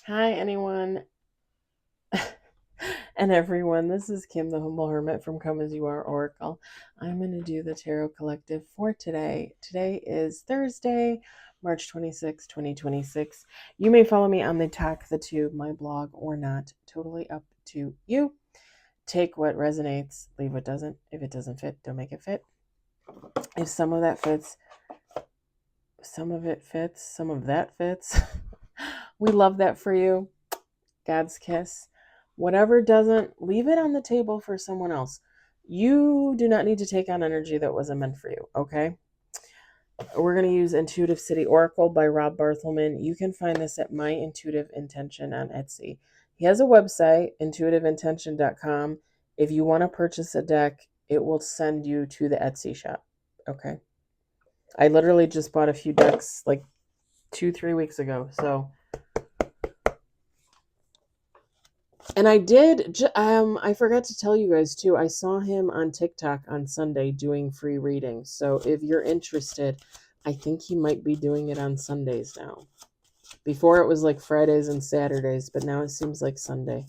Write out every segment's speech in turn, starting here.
Hi, anyone and everyone. This is Kim, the Humble Hermit from Come As You Are Oracle. I'm going to do the Tarot Collective for today. Today is Thursday, March 26, 2026. You may follow me on the Talk the Tube, my blog, or not. Totally up to you. Take what resonates, leave what doesn't. If it doesn't fit, don't make it fit. If some of that fits, some of it fits, some of that fits. We love that for you. God's kiss. Whatever doesn't, leave it on the table for someone else. You do not need to take on energy that wasn't meant for you, okay? We're going to use Intuitive City Oracle by Rob Barthelman. You can find this at My Intuitive Intention on Etsy. He has a website, intuitiveintention.com. If you want to purchase a deck, it will send you to the Etsy shop, okay? I literally just bought a few decks like 2-3 weeks ago, so... And I forgot to tell you guys too, I saw him on TikTok on Sunday doing free readings. So if you're interested, I think he might be doing it on Sundays now. Before it was like Fridays and Saturdays, but now it seems like Sunday.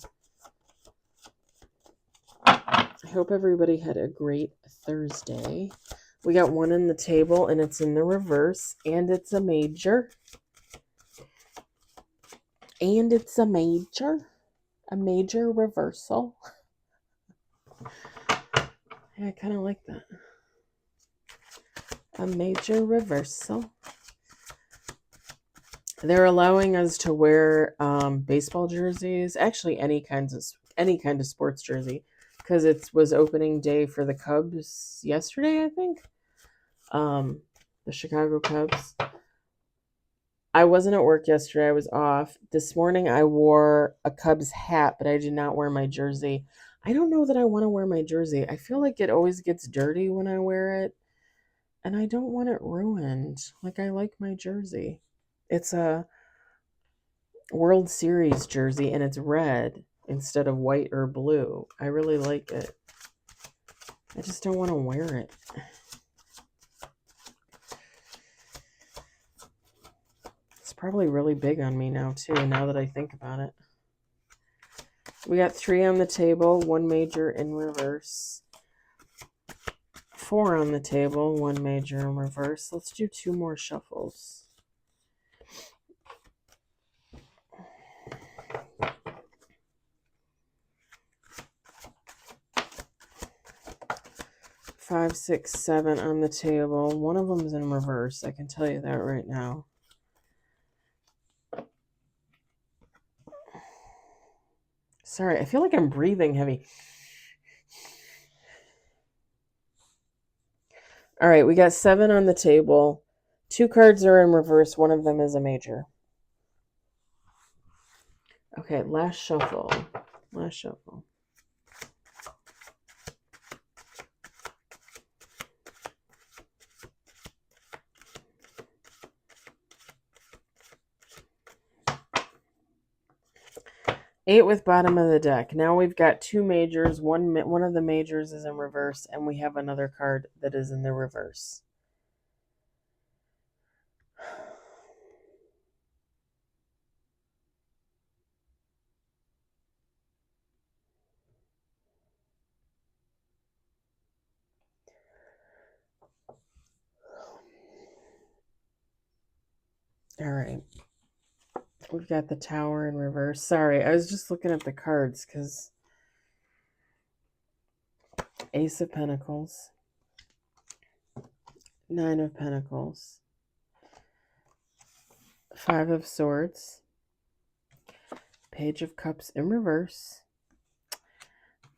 I hope everybody had a great Thursday. We got one on the table and it's in the reverse and it's a major. And it's a major reversal. Yeah, I kind of like that. A major reversal. They're allowing us to wear baseball jerseys, actually any kind of sports jersey, because it was opening day for the Cubs yesterday, I think. The Chicago Cubs. I wasn't at work yesterday. I was off. This morning I wore a Cubs hat, but I did not wear my jersey. I don't know that I want to wear my jersey. I feel like it always gets dirty when I wear it, and I don't want it ruined. Like, I like my jersey. It's a World Series jersey and it's red instead of white or blue. I really like it. I just don't want to wear it. It's probably really big on me now too, now that I think about it. We got 3 on the table, 1 major in reverse. 4 on the table, 1 major in reverse. Let's do 2 more shuffles. Five, 6, 7 on the table. One of them is in reverse. I can tell you that right now. Sorry, I feel like I'm breathing heavy. All right, we got 7 on the table. 2 cards are in reverse. One of them is a major. Okay, last shuffle. Last shuffle. Eight with bottom of the deck. Now we've got 2 majors. One of the majors is in reverse, and we have another card that is in the reverse. All right. We've got the Tower in reverse. Sorry, I was just looking at the cards because Ace of Pentacles, 9 of Pentacles, 5 of Swords, Page of Cups in reverse,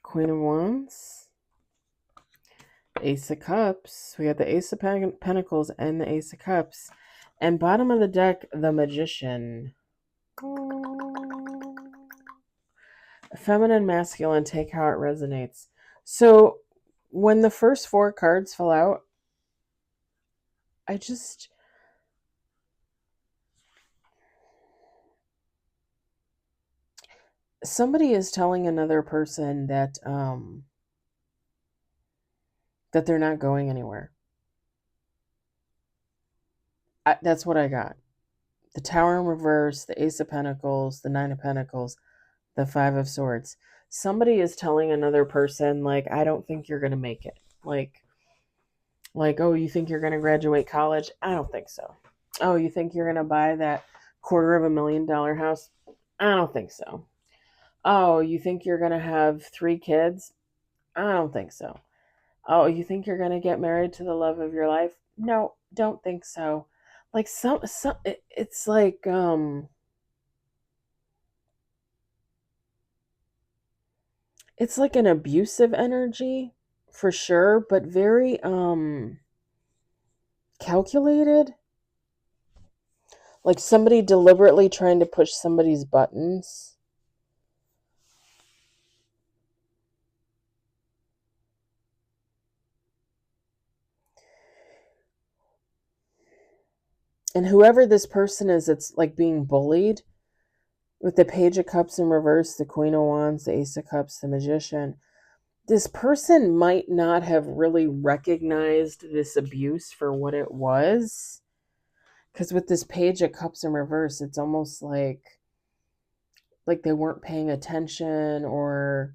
Queen of Wands, Ace of Cups. We got the Ace of Pentacles and the Ace of Cups. And bottom of the deck, the Magician. Feminine, masculine, take how it resonates. So when the first 4 cards fell out, somebody is telling another person that that they're not going anywhere. That's what I got. the Tower in reverse, the Ace of Pentacles, the Nine of Pentacles, the Five of Swords. Somebody is telling another person, like, I don't think you're going to make it. Like, oh, you think you're going to graduate college? I don't think so. Oh, you think you're going to buy that $250,000 house? I don't think so. Oh, you think you're going to have 3 kids? I don't think so. Oh, you think you're going to get married to the love of your life? No, don't think so. Like it's like it's like an abusive energy for sure, but very calculated. Like somebody deliberately trying to push somebody's buttons. And whoever this person is, it's like being bullied with the Page of Cups in reverse, the Queen of Wands, the Ace of Cups, the Magician. This person might not have really recognized this abuse for what it was. Because with this Page of Cups in reverse, it's almost like they weren't paying attention, or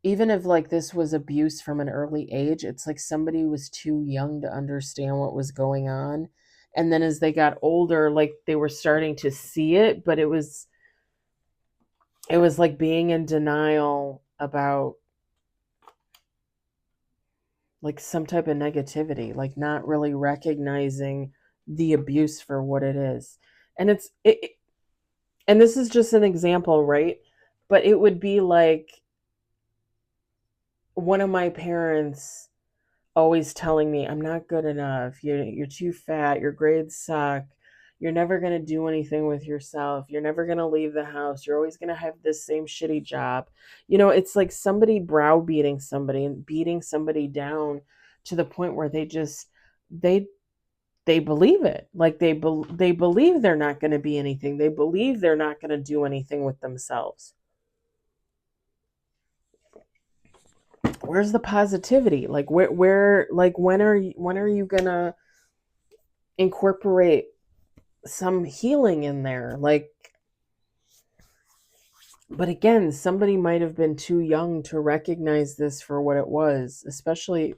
even if like this was abuse from an early age, it's like somebody was too young to understand what was going on. And then as they got older, like they were starting to see it, but it was like being in denial about like some type of negativity, like not really recognizing the abuse for what it is. And and this is just an example, right? But it would be like one of my parents always telling me, I'm not good enough. You're too fat. Your grades suck. You're never going to do anything with yourself. You're never going to leave the house. You're always going to have this same shitty job. It's like somebody browbeating somebody and beating somebody down to the point where they believe it. Like they believe they're not going to be anything. They believe they're not going to do anything with themselves. Where's the positivity? Like where like when are you gonna incorporate some healing in there? Like, but again, somebody might have been too young to recognize this for what it was, especially,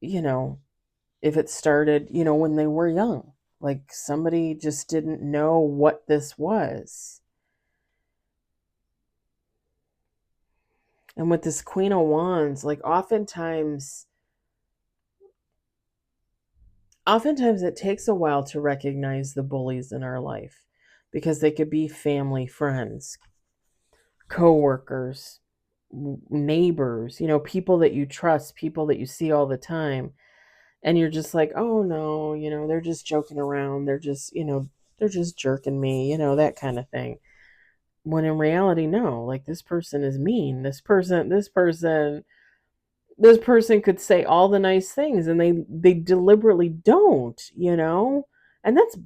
if it started, when they were young. Like somebody just didn't know what this was. And with this Queen of Wands, like oftentimes it takes a while to recognize the bullies in our life, because they could be family, friends, co-workers, neighbors, people that you trust, people that you see all the time. And you're just like, oh no, they're just joking around. They're just, they're just jerking me, that kind of thing. When in reality, no, like this person is mean. This person could say all the nice things, and they deliberately don't, and that's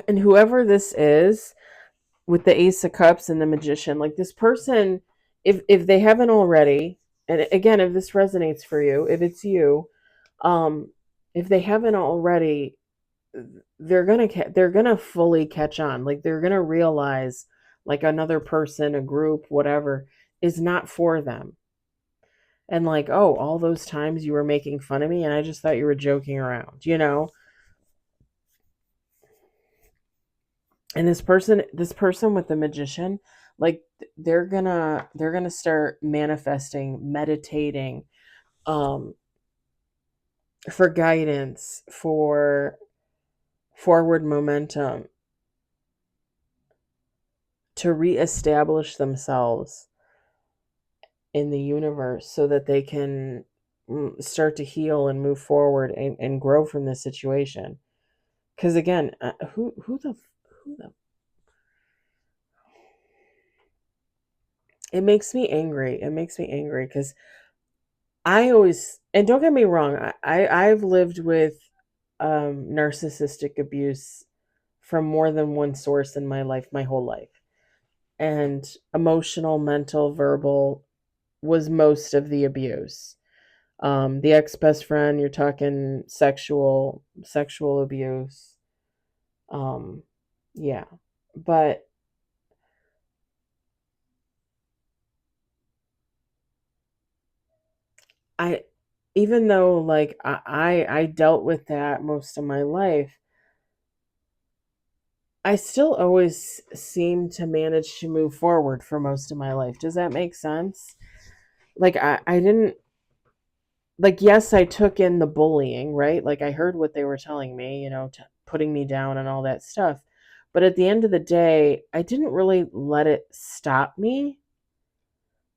and whoever this is with the Ace of Cups and the Magician, like this person, if they haven't already, and again, if this resonates for you, if it's you, um if they haven't already, they're gonna fully catch on. Like they're gonna realize, like another person, a group, whatever, is not for them. And like, oh, all those times you were making fun of me and I just thought you were joking around. And this person with the Magician, like they're gonna start manifesting, meditating, um for guidance, for forward momentum, to reestablish themselves in the universe so that they can start to heal and move forward and grow from this situation. Because again, who the it makes me angry. It makes me angry because I always, and don't get me wrong, I've lived with narcissistic abuse from more than one source in my life, my whole life. And emotional, mental, verbal was most of the abuse. The ex-best friend, you're talking sexual abuse. Yeah. But I, even though like I dealt with that most of my life, I still always seem to manage to move forward for most of my life. Does that make sense? Like I didn't, like, yes, I took in the bullying, right? Like I heard what they were telling me, putting me down and all that stuff. But at the end of the day, I didn't really let it stop me.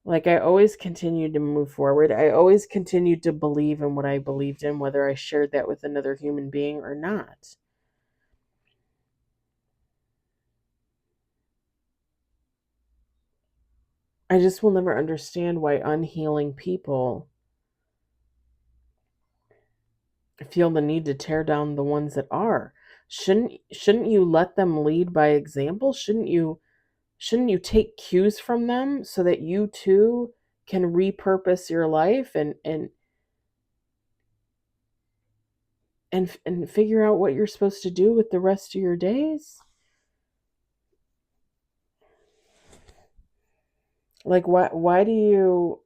Like I always continued to move forward. I always continued to believe in what I believed in, whether I shared that with another human being or not. I just will never understand why unhealing people feel the need to tear down the ones that are. Shouldn't you let them lead by example? Shouldn't you take cues from them so that you too can repurpose your life and figure out what you're supposed to do with the rest of your days? Like why do you,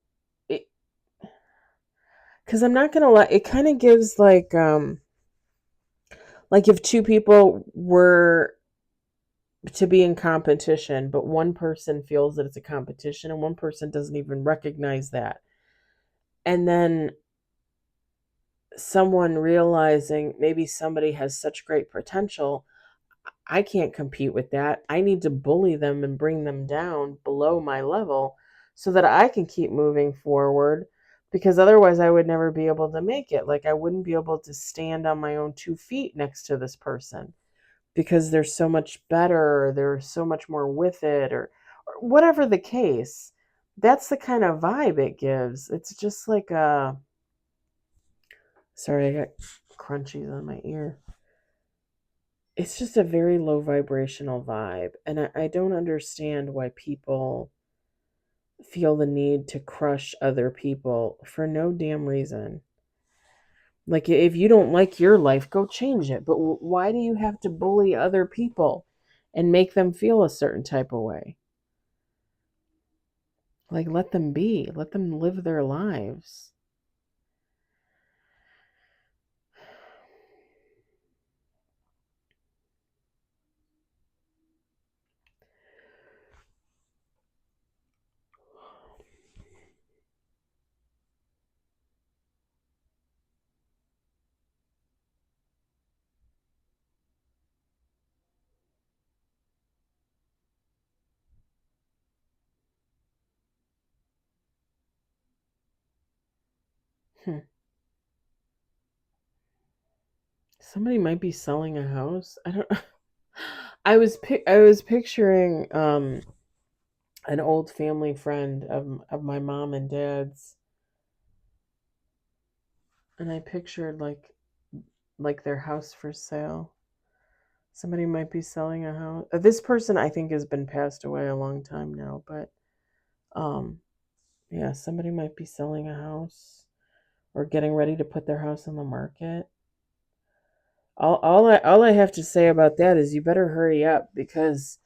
because I'm not gonna let it kind of gives like if two people were to be in competition, but one person feels that it's a competition and one person doesn't even recognize that. And then someone realizing maybe somebody has such great potential, I can't compete with that. I need to bully them and bring them down below my level so that I can keep moving forward, because otherwise I would never be able to make it. Like I wouldn't be able to stand on my own 2 feet next to this person because they're so much better, or they're so much more with it, or whatever the case. That's the kind of vibe it gives. It's just like a, sorry, I got crunchies on my ear. It's just a very low vibrational vibe. And I don't understand why people feel the need to crush other people for no damn reason. Like, if you don't like your life, go change it. But why do you have to bully other people and make them feel a certain type of way? Like, let them be, let them live their lives. Hmm. Somebody might be selling a house. I don't. I was picturing an old family friend of my mom and dad's, and I pictured like their house for sale. Somebody might be selling a house. This person I think has been passed away a long time now, but um yeah, somebody might be selling a house or getting ready to put their house on the market. All I have to say about that is you better hurry up, because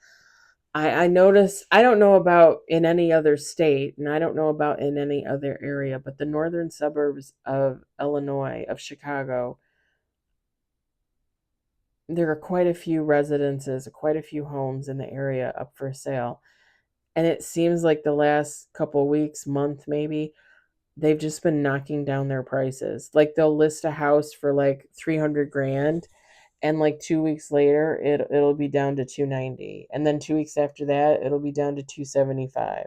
I notice, I don't know about in any other state and I don't know about in any other area, but the northern suburbs of Illinois, of Chicago, there are quite a few residences, quite a few homes in the area up for sale. And it seems like the last couple weeks, month maybe, they've just been knocking down their prices. Like they'll list a house for like 300 grand, and like 2 weeks later it'll be down to 290, and then 2 weeks after that it'll be down to 275.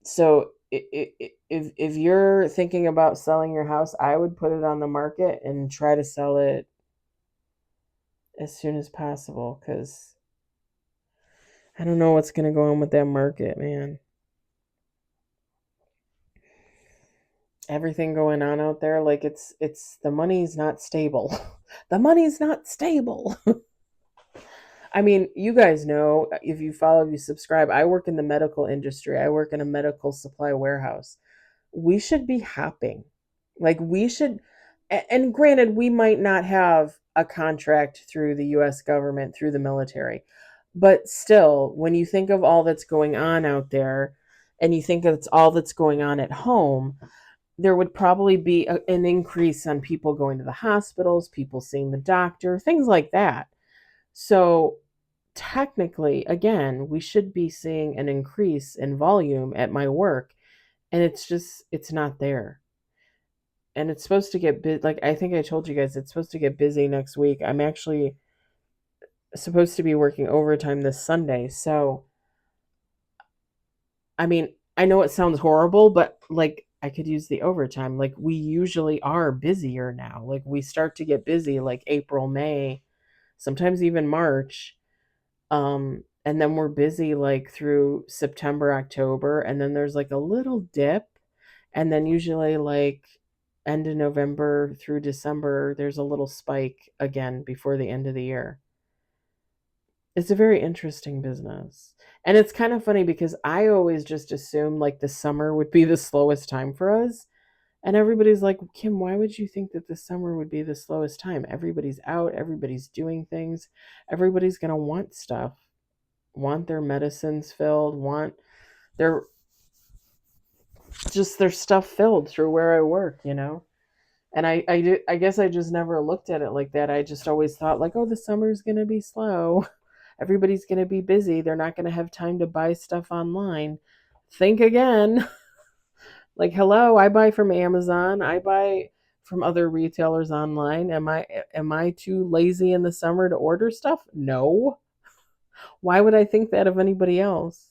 So if you're thinking about selling your house, I would put it on the market and try to sell it as soon as possible, because I don't know what's going to go on with that market, man. Everything going on out there, like it's the money's not stable. The money's not stable. I mean, you guys know, if you follow, if you subscribe, I work in the medical industry. I work in a medical supply warehouse. We should be hopping. Like, we should, and granted, we might not have a contract through the US government, through the military, but still, when you think of all that's going on out there, and you think of all that's going on at home, there would probably be an increase on people going to the hospitals, people seeing the doctor, things like that. So technically, again, we should be seeing an increase in volume at my work, and it's not there. And it's supposed to get like, I think I told you guys, it's supposed to get busy next week. I'm actually supposed to be working overtime this Sunday. So, I mean, I know it sounds horrible, but like, I could use the overtime. Like, we usually are busier now. Like, we start to get busy like April, May, sometimes even March. And then we're busy like through September, October, and then there's like a little dip, and then usually like end of November through December, there's a little spike again before the end of the year. It's a very interesting business. And it's kind of funny because I always just assumed like the summer would be the slowest time for us. And everybody's like, Kim, why would you think that the summer would be the slowest time? Everybody's out, everybody's doing things, everybody's going to want stuff, want their medicines filled, want their just their stuff filled through where I work, you know? And I guess I just never looked at it like that. I just always thought like, oh, the summer's going to be slow. Everybody's going to be busy. They're not going to have time to buy stuff online. Think again. Like, hello, I buy from Amazon. I buy from other retailers online. Am I too lazy in the summer to order stuff? No. Why would I think that of anybody else?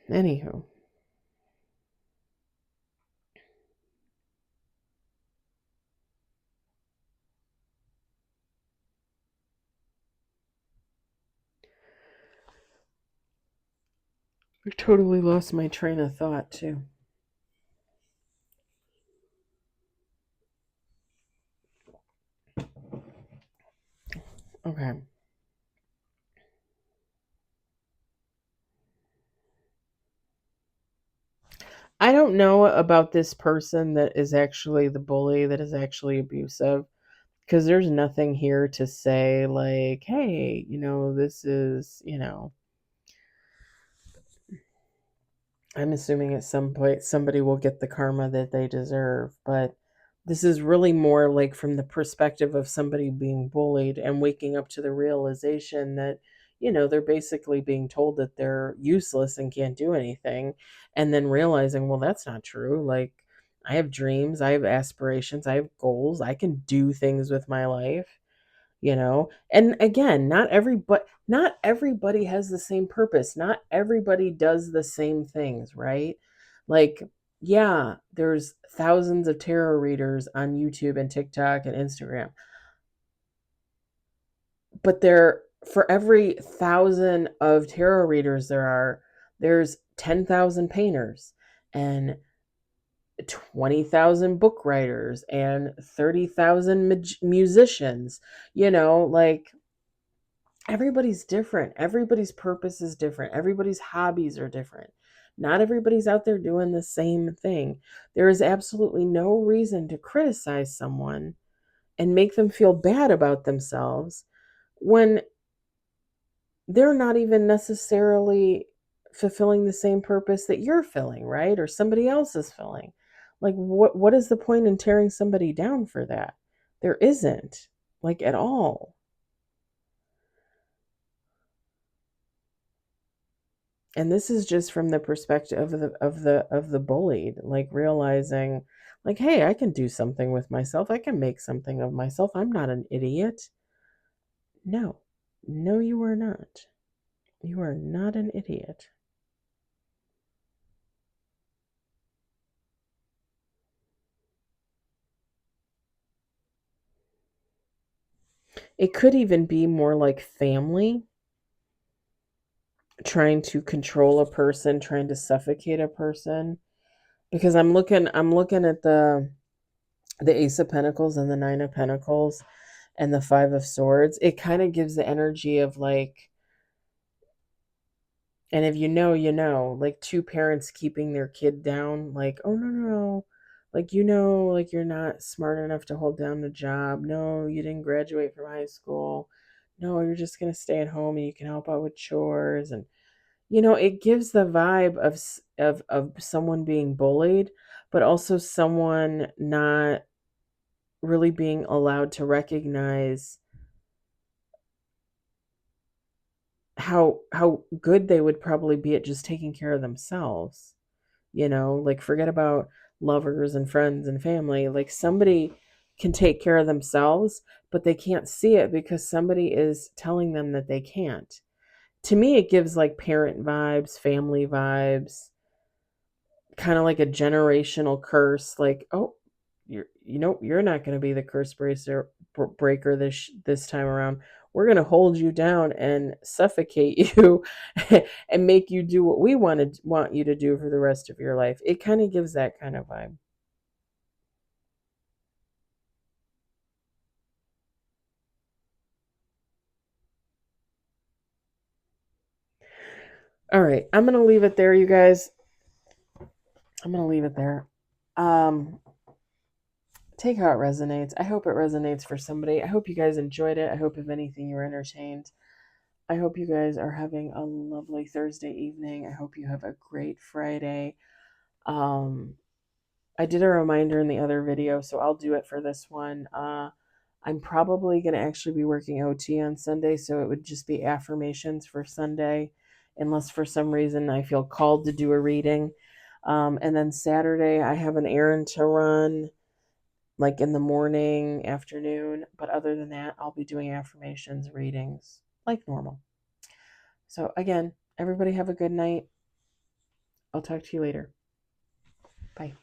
Anywho, I totally lost my train of thought too. Okay. I don't know about this person that is actually the bully, that is actually abusive, because there's nothing here to say, like, hey, this is, I'm assuming at some point somebody will get the karma that they deserve, but this is really more like from the perspective of somebody being bullied and waking up to the realization that, they're basically being told that they're useless and can't do anything, and then realizing, well, that's not true. Like, I have dreams, I have aspirations, I have goals, I can do things with my life. And again, not everybody has the same purpose, not everybody does the same things, right? Like, yeah, there's thousands of tarot readers on YouTube and TikTok and Instagram, but for every thousand of tarot readers there's 10,000 painters and 20,000 book writers and 30,000 musicians. Like, everybody's different. Everybody's purpose is different. Everybody's hobbies are different. Not everybody's out there doing the same thing. There is absolutely no reason to criticize someone and make them feel bad about themselves when they're not even necessarily fulfilling the same purpose that you're filling, right? Or somebody else is filling. Like, what is the point in tearing somebody down for that? There isn't, like, at all. And this is just from the perspective of the bullied, like, realizing, like, hey, I can do something with myself. I can make something of myself. I'm not an idiot. No. No, you are not. You are not an idiot. It could even be more like family trying to control a person, trying to suffocate a person. Because I'm looking at the Ace of Pentacles and the Nine of Pentacles, and the Five of Swords, it kind of gives the energy of like, and if you know, you know, like two parents keeping their kid down, like, oh, no, no, no. Like, you know, like you're not smart enough to hold down a job. No, you didn't graduate from high school. No, you're just going to stay at home and you can help out with chores. And, you know, it gives the vibe of someone being bullied, but also someone not really being allowed to recognize how good they would probably be at just taking care of themselves. You know, like forget about lovers and friends and family. Like somebody can take care of themselves, but they can't see it because somebody is telling them that they can't. To me, it gives like parent vibes, family vibes, kind of like a generational curse. Like, oh, you're not going to be the breaker this time around. We're going to hold you down and suffocate you and make you do what we want you to do for the rest of your life. It kind of gives that kind of vibe. All right, I'm going to leave it there, you guys. I'm going to leave it there. Um Take how it resonates. I hope it resonates for somebody. I hope you guys enjoyed it. I hope if anything you were entertained. I hope you guys are having a lovely Thursday evening. I hope you have a great Friday. Um, I did a reminder in the other video, so I'll do it for this one. I'm probably going to actually be working OT on Sunday, so it would just be affirmations for Sunday, unless for some reason I feel called to do a reading. And then Saturday, I have an errand to run, like in the morning, afternoon. But other than that, I'll be doing affirmations, readings, like normal. So again, everybody have a good night. I'll talk to you later. Bye.